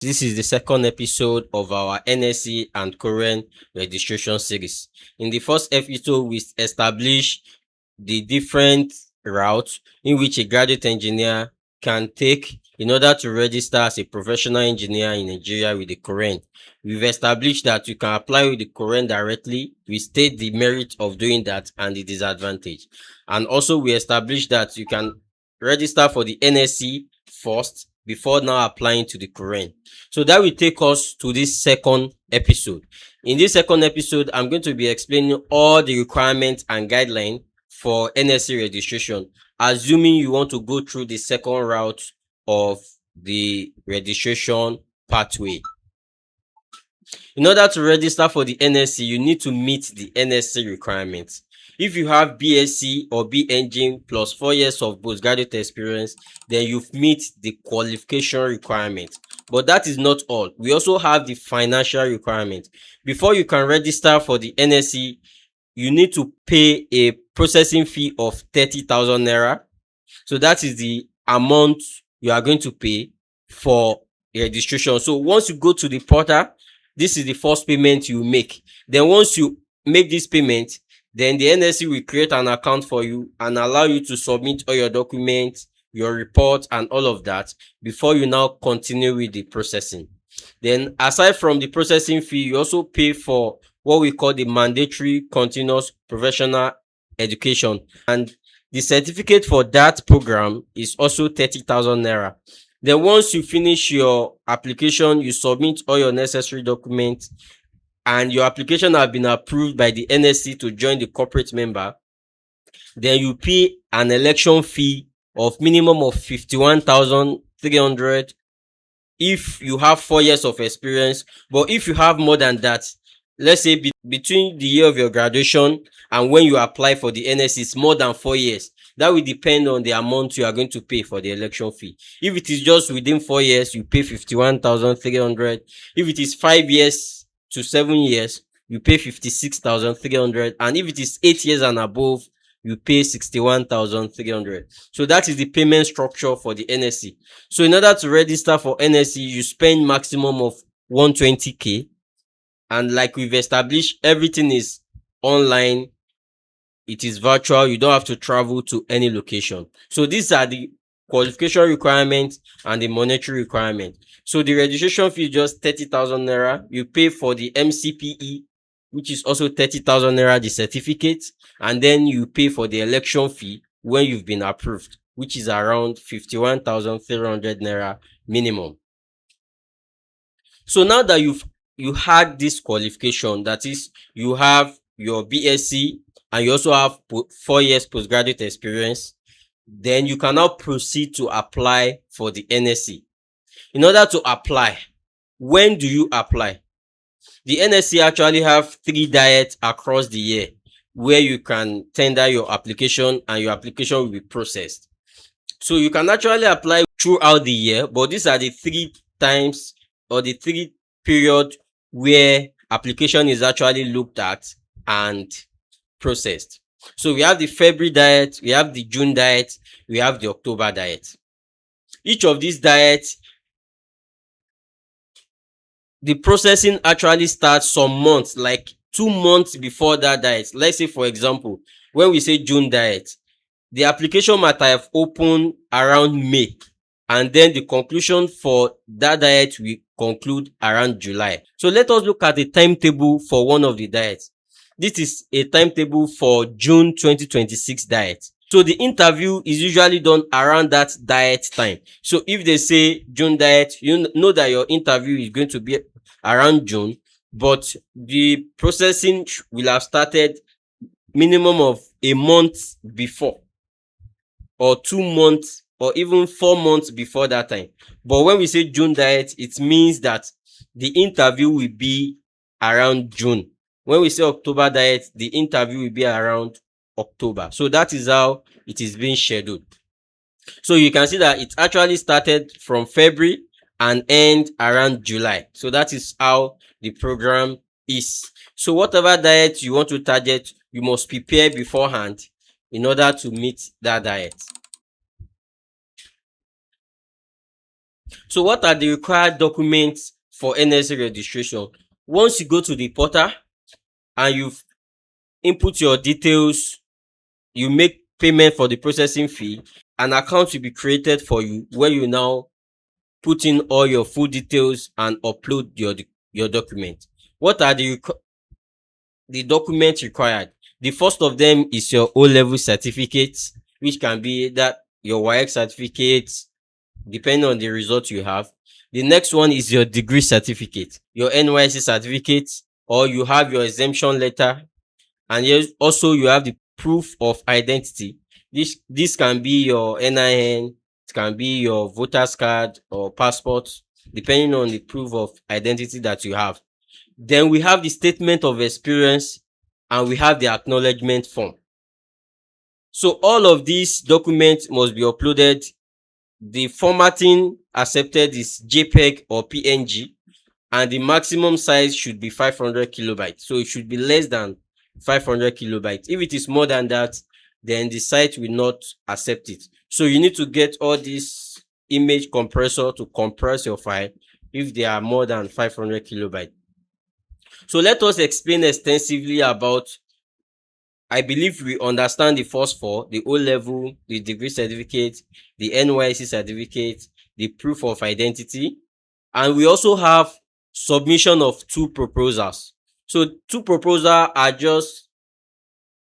This is the second episode of our NSE and COREN registration series. In the first episode, we established the different routes in which a graduate engineer can take in order to register as a professional engineer in Nigeria with the COREN. We've established that you can apply with the COREN directly. We state the merit of doing that and the disadvantage. And also we established that you can register for the NSE first before now applying to the COREN. So that will take us to this second episode. In this second episode, I'm going to be explaining all the requirements and guidelines for NSE registration, assuming you want to go through the second route of the registration pathway. In order to register for the NSE, you need to meet the NSE requirements. If you have BSc or B-Engine plus 4 years of postgraduate experience, then you've met the qualification requirement. But that is not all. We also have the financial requirement. Before you can register for the NSE, you need to pay a processing fee of 30,000 naira. So that is the amount you are going to pay for registration. So once you go to the portal, this is the first payment you make. Then once you make this payment, then the NSE will create an account for you and allow you to submit all your documents, your report, and all of that before you now continue with the processing. Then aside from the processing fee, you also pay for what we call the mandatory continuous professional education, and the certificate for that program is also 30,000 naira. Then once you finish your application, you submit all your necessary documents and your application has been approved by the NSE to join the corporate member, then you pay an election fee of minimum of 51,300 if you have 4 years of experience. But if you have more than that, let's say between the year of your graduation and when you apply for the NSE is more than 4 years, that will depend on the amount you are going to pay for the election fee. If it is just within 4 years, you pay 51,300. If it is 5 years to 7 years, you pay 56,300. And if it is 8 years and above, you pay 61,300. So that is the payment structure for the NSE. So in order to register for NSE, you spend maximum of 120k. And like we've established, everything is online. It is virtual. You don't have to travel to any location. So these are the qualification requirements and the monetary requirement. So the registration fee is just 30,000 naira. You pay for the MCPE, which is also 30,000 naira, the certificate, and then you pay for the election fee when you've been approved, which is around 51,300 naira minimum. So now that you had this qualification, that is, you have your BSc and you also have 4 years postgraduate experience, then you can now proceed to apply for the NSE. In order to apply, when do you apply? The NSE actually have 3 diets across the year where you can tender your application and your application will be processed. So you can actually apply throughout the year, but these are the 3 times or the 3 period where application is actually looked at and processed. So we have the February diet, we have the June diet, we have the October diet. Each of these diets, the processing actually starts some months, like 2 months before that diet. Let's say, for example, when we say June diet, the application might have opened around May, and then the conclusion for that diet will conclude around July. So let us look at the timetable for one of the diets. This is a timetable for June 2026 diet. So the interview is usually done around that diet time. So if they say June diet, you know that your interview is going to be around June, but the processing will have started minimum of a month before, or 2 months, or even 4 months before that time. But when we say June diet, it means that the interview will be around June. When we say October diet, the interview will be around October. So that is how it is being scheduled. So you can see that it actually started from February and end around July. So that is how the program is. So whatever diet you want to target, you must prepare beforehand in order to meet that diet. So what are the required documents for NSE registration? Once you go to the portal and you've input your details, you make payment for the processing fee, an account will be created for you where you now put in all your full details and upload your document. What are the documents required? The first of them is your O-level certificate, which can be that your WAEC certificate, depending on the result you have. The next one is your degree certificate, your NYSC certificate, or you have your exemption letter. And yes, also you have the proof of identity. This can be your NIN, it can be your voter's card or passport, depending on the proof of identity that you have. Then we have the statement of experience and we have the acknowledgement form. So all of these documents must be uploaded. The formatting accepted is JPEG or PNG, and the maximum size should be 500 kilobytes. So it should be less than 500 kilobytes. If it is more than that, then the site will not accept it. So you need to get all this image compressor to compress your file if they are more than 500 kilobytes. So let us explain extensively about, I believe we understand the first four: the O-level, the degree certificate, the NYSC certificate, the proof of identity, and we also have submission of two proposals. So two proposals are just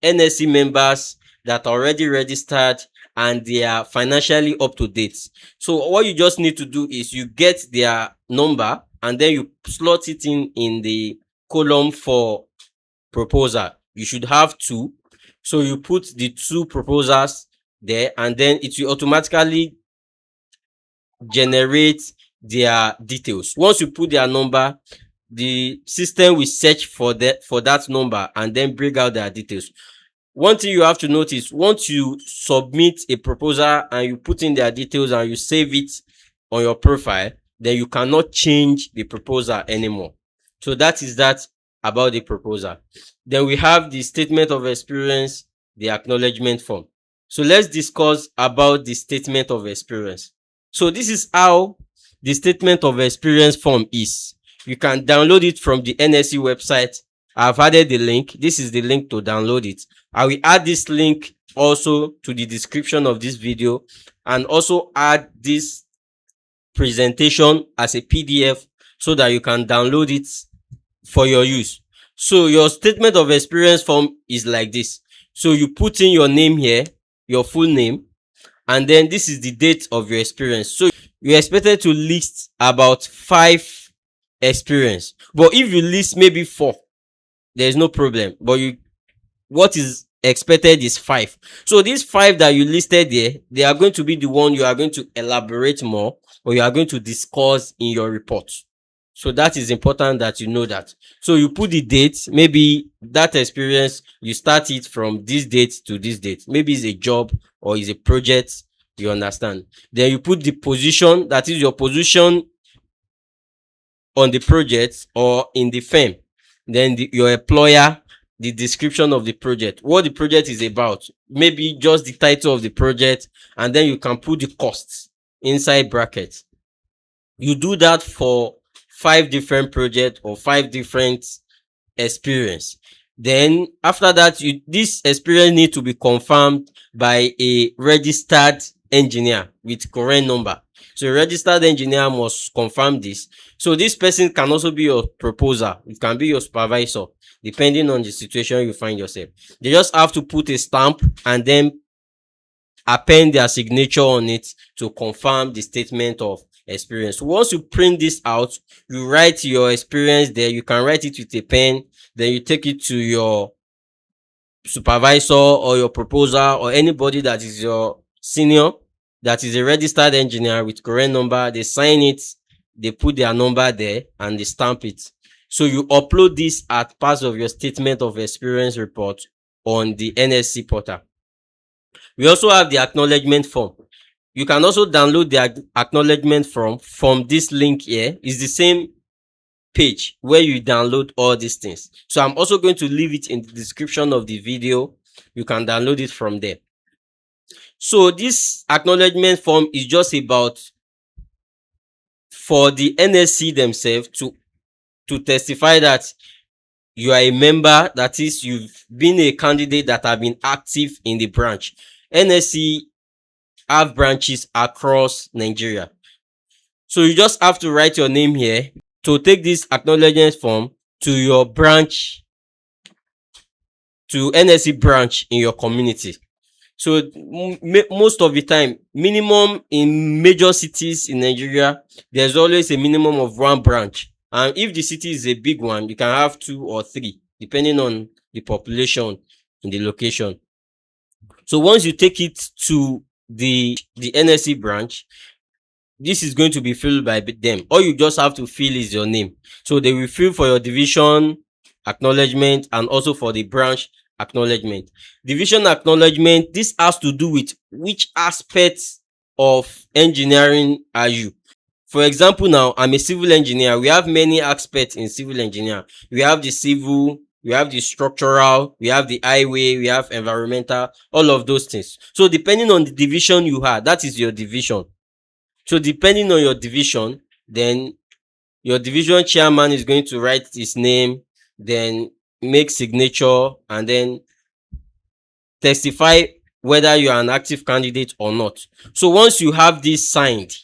NSE members that are already registered and they are financially up to date. So what you just need to do is you get their number and then you slot it in the column for proposal. You should have two. So you put the two proposals there and then it will automatically generate their details. Once you put their number, the system will search for that number and then bring out their details. One thing you have to notice, once you submit a proposal and you put in their details and you save it on your profile, then you cannot change the proposal anymore. So that is that about the proposal. Then we have the statement of experience, the acknowledgement form. So let's discuss about the statement of experience. So this is how the statement of experience form is. You can download it from the NSE website. I've added the link. This is the link to download it. I will add this link also to the description of this video and also add this presentation as a PDF so that you can download it for your use. So your statement of experience form is like this. So you put in your name here, your full name, and then this is the date of your experience. So you're expected to list about 5 experience. But if you list maybe 4, there's no problem. But what is expected is 5. So these 5 that you listed there, they are going to be the one you are going to elaborate more or you are going to discuss in your report. So that is important that you know that. So you put the date, maybe that experience, you start it from this date to this date. Maybe it's a job or it's a project, you understand. Then you put the position, that is your position on the project or in the firm. Then your employer, the description of the project, what the project is about, maybe just the title of the project, and then you can put the costs inside brackets. You do that for 5 different projects or 5 different experience. Then after that, this experience need to be confirmed by a registered engineer with current number. So a registered engineer must confirm this. So this person can also be your proposer. It can be your supervisor, depending on the situation you find yourself. They just have to put a stamp and then append their signature on it to confirm the statement of experience. Once you print this out, you write your experience there. You can write it with a pen. Then you take it to your supervisor or your proposer or anybody that is your senior, that is a registered engineer with current number. They sign it, they put their number there and they stamp it. So you upload this as part of your statement of experience report on the NSE portal. We also have the acknowledgement form. You can also download the acknowledgement form from this link here. It's the same page where you download all these things. So I'm also going to leave it in the description of the video. You can download it from there. So this acknowledgement form is just about for the NSC themselves to testify that you are a member, that is, you've been a candidate that have been active in the branch. NSC have branches across Nigeria. So you just have to write your name here to take this acknowledgement form to your branch, to NSE branch in your community. So most of the time, minimum in major cities in Nigeria, there's always a minimum of one branch. And if the city is a big one, you can have 2 or 3, depending on the population in the location. So once you take it to the NSE branch, this is going to be filled by them. All you just have to fill is your name. So they will fill for your division acknowledgement and also for the branch acknowledgement. Division acknowledgement, this has to do with which aspects of engineering are you. For example, now I'm a civil engineer. We have many aspects in civil engineer. We have the civil, we have the structural, we have the highway, we have environmental, all of those things. So depending on the division you have, that is your division. So depending on your division, then your division chairman is going to write his name, then make signature, and then testify whether you are an active candidate or not. So once you have this signed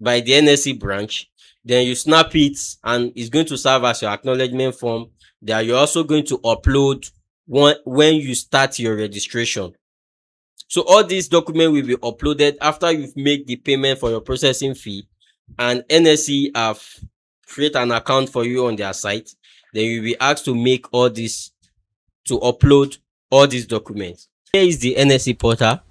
by the NSE branch, then you snap it and it's going to serve as your acknowledgement form that you're also going to upload when you start your registration. So all these documents will be uploaded after you've made the payment for your processing fee, and NSE have create an account for you on their site. Then you'll be asked to make all this, to upload all these documents. Here is the NSE portal.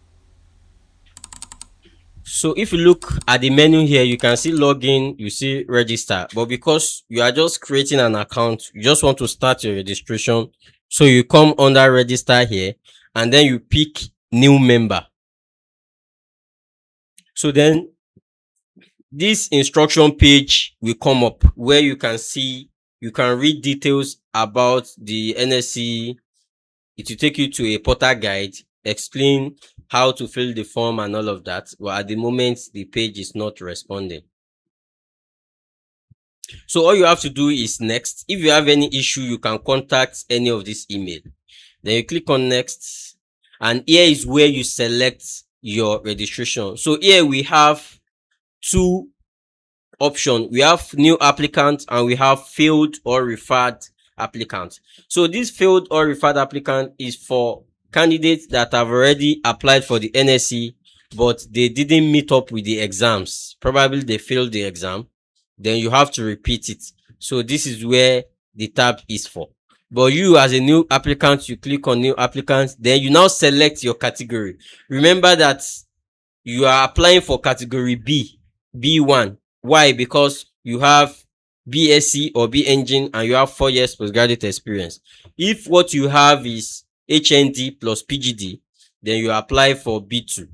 So if you look at the menu here, you can see login, you see register. But because you are just creating an account, you just want to start your registration. So you come under register here and then you pick new member. So then this instruction page will come up where you can see, you can read details about the NSE. It will take you to a portal guide, explain how to fill the form and all of that. But at the moment, the page is not responding. So all you have to do is next. If you have any issue, you can contact any of this email. Then you click on next. And here is where you select your registration. So here we have 2 options. We have new applicant and we have failed or referred applicant. So this failed or referred applicant is for candidates that have already applied for the NSE, but they didn't meet up with the exams. Probably they failed the exam. Then you have to repeat it. So this is where the tab is for. But you as a new applicant, you click on new applicant, then you now select your category. Remember that you are applying for category B, B1. Why? Because you have BSc or B Engine and you have 4 years postgraduate experience. If what you have is HND plus PGD, then you apply for B2.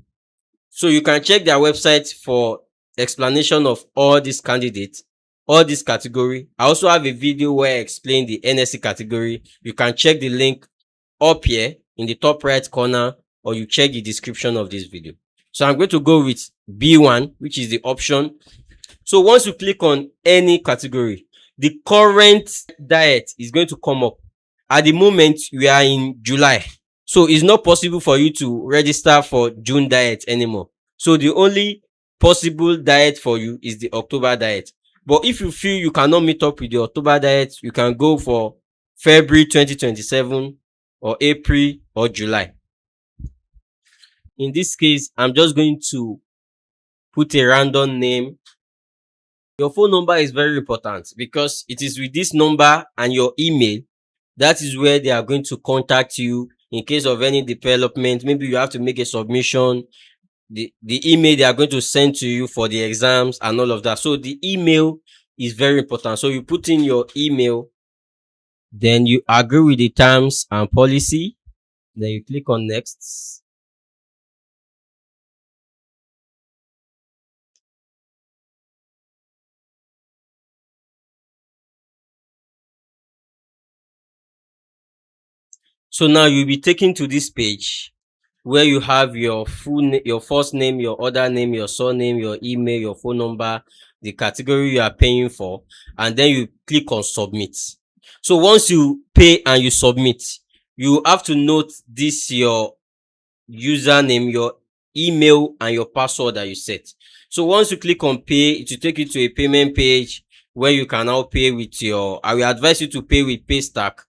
So you can check their website for explanation of all these candidates, all this category. I also have a video where I explain the NSE category. You can check the link up here in the top right corner, or you check the description of this video. So I'm going to go with B1, which is the option. So once you click on any category, the current diet is going to come up. At the moment, we are in July. So it's not possible for you to register for June diet anymore. So the only possible diet for you is the October diet. But if you feel you cannot meet up with the October diet, you can go for February 2027 or April or July. In this case, I'm just going to put a random name. Your phone number is very important because it is with this number and your email, that is where they are going to contact you in case of any development. Maybe you have to make a submission, the email they are going to send to you for the exams and all of that. So the email is very important. So you put in your email, then you agree with the terms and policy, then you click on next. So now you'll be taken to this page where you have your your first name, your other name, your surname, your email, your phone number, the category you are paying for, and then you click on submit. So once you pay and you submit, you have to note this your username, your email, and your password that you set. So once you click on pay, it will take you to a payment page where you can now pay with your, I will advise you to pay with Paystack.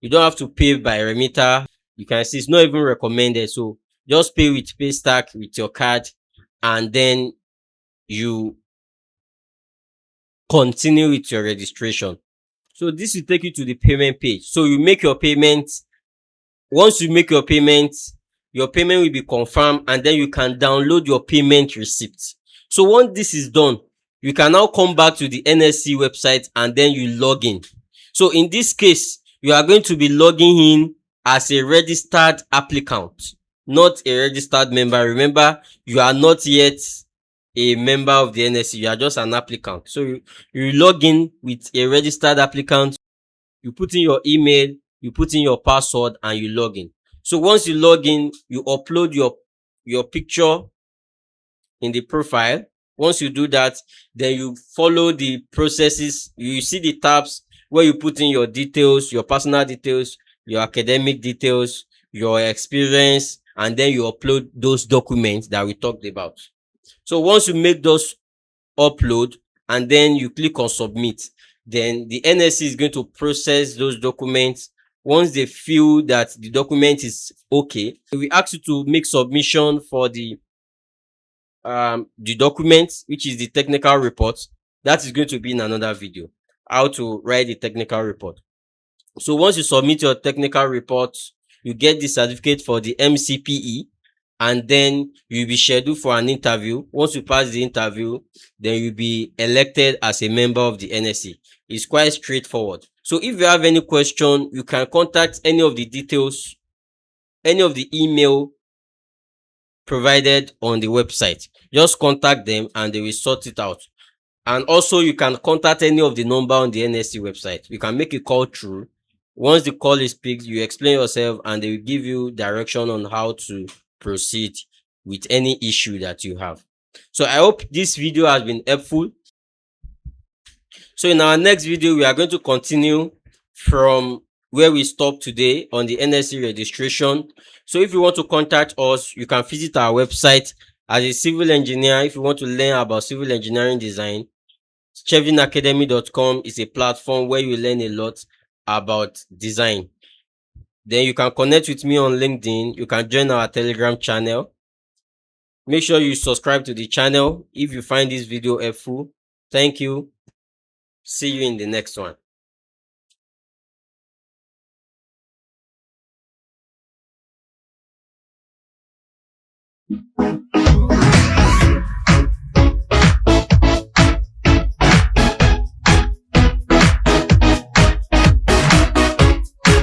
You don't have to pay by remitter. You can see it's not even recommended. So just pay with Paystack with your card, and then you continue with your registration. So this will take you to the payment page. So you make your payment. Once you make your payment will be confirmed, and then you can download your payment receipt. So once this is done, you can now come back to the NSE website and then you log in. So in this case, you are going to be logging in as a registered applicant, not a registered member. Remember, you are not yet a member of the NSE, you are just an applicant. So you log in with a registered applicant, you put in your email, you put in your password, and you log in. So once you log in, you upload your picture in the profile. Once you do that, then you follow the processes. You see the tabs where you put in your details, your personal details, your academic details, your experience, and then you upload those documents that we talked about. So once you make those upload and then you click on submit, then the NSE is going to process those documents. Once they feel that the document is okay, we ask you to make submission for the document, which is the technical report. That is going to be in another video, how to write the technical report. So once you submit your technical report, you get the certificate for the MCPE, and then you'll be scheduled for an interview. Once you pass the interview, then you'll be elected as a member of the NSE. It's quite straightforward. So if you have any question, you can contact any of the details, any of the email provided on the website. Just contact them and they will sort it out. And also you can contact any of the number on the NSE website. You can make a call through. Once the call is picked, you explain yourself and they will give you direction on how to proceed with any issue that you have. So I hope this video has been helpful. So in our next video, we are going to continue from where we stopped today on the NSE registration. So if you want to contact us, you can visit our website. As a civil engineer, if you want to learn about civil engineering design, chevinacademy.com is a platform where you learn a lot about design. Then you can connect with me on LinkedIn. You can join our Telegram channel. Make sure you subscribe to the channel if you find this video helpful. Thank you. See you in the next one.